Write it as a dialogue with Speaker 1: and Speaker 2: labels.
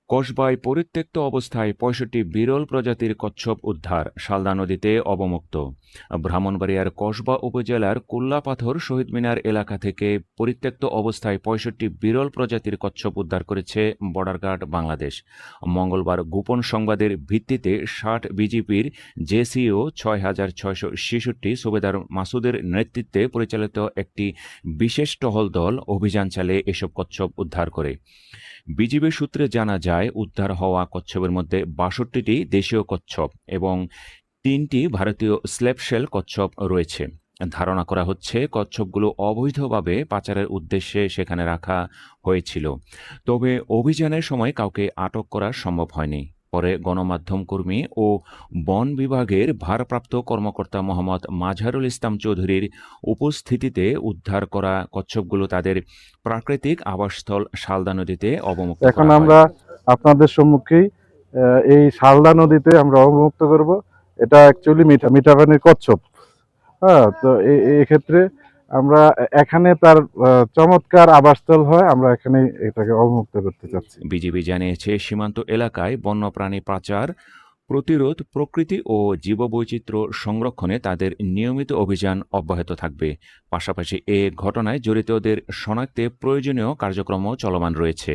Speaker 1: কসবায় পরিত্যক্ত অবস্থায় ৬৫ বিরল প্রজাতির কচ্ছপ উদ্ধার, শালদা নদীতে অবমুক্ত। ব্রাহ্মণবাড়িয়ার কসবা উপজেলার কুল্লাপাথর শহীদ মিনার এলাকা থেকে পরিত্যক্ত অবস্থায় ৬৫ বিরল প্রজাতির কচ্ছপ উদ্ধার করেছে বর্ডার গার্ড বাংলাদেশ। মঙ্গলবার গোপন সংবাদের ভিত্তিতে ৬০ বিজিপির জেসিও ৬,৬৬৬ সুবেদার মাসুদের নেতৃত্বে পরিচালিত একটি বিশেষ টহল দল অভিযান চালিয়ে এসব কচ্ছপ উদ্ধার করে। বিজিবি সূত্রে জানা যায়, উদ্ধার হওয়া কচ্ছপের মধ্যে ৬২টি দেশীয় কচ্ছপ এবং ৩টি ভারতীয় স্লেপশেল কচ্ছপ রয়েছে। ধারণা করা হচ্ছে কচ্ছপগুলো অবৈধভাবে পাচারের উদ্দেশ্যে সেখানে রাখা হয়েছিল। তবে অভিযানের সময় কাউকে আটক করা সম্ভব হয়নি। পরে গণমাধ্যম কর্মী ও বন বিভাগের ভারপ্রাপ্ত কর্মকর্তা মোহাম্মদ মাজহারুল ইসলাম চৌধুরীর উপস্থিতিতে উদ্ধার করা কচ্ছপগুলো তাদের প্রাকৃতিক আবাসস্থল শালদা নদীতে অবমুক্ত
Speaker 2: এখন
Speaker 1: করা হয়।
Speaker 2: আমরা আপনাদের সম্মুখেই এই শালদা নদীতে আমরা অবমুক্ত করব। এটা অ্যাকচুয়ালি মিঠা পানির কচ্ছপ। হ্যাঁ, তো এই ক্ষেত্রে আমরা এখানে তার চমৎকার আবাসস্থল হয়, আমরা এখানে এটাকে অবমুক্ত করতে চাচ্ছি।
Speaker 1: বিজিবি জানিয়েছে, সীমান্ত এলাকায় বন্যপ্রাণী পাচার প্রতিরোধ, প্রকৃতি ও জীববৈচিত্র্য সংরক্ষণে তাদের নিয়মিত অভিযান অব্যাহত থাকবে। পাশাপাশি এ ঘটনায় জড়িতদের শনাক্তে প্রয়োজনীয় কার্যক্রমও চলমান রয়েছে।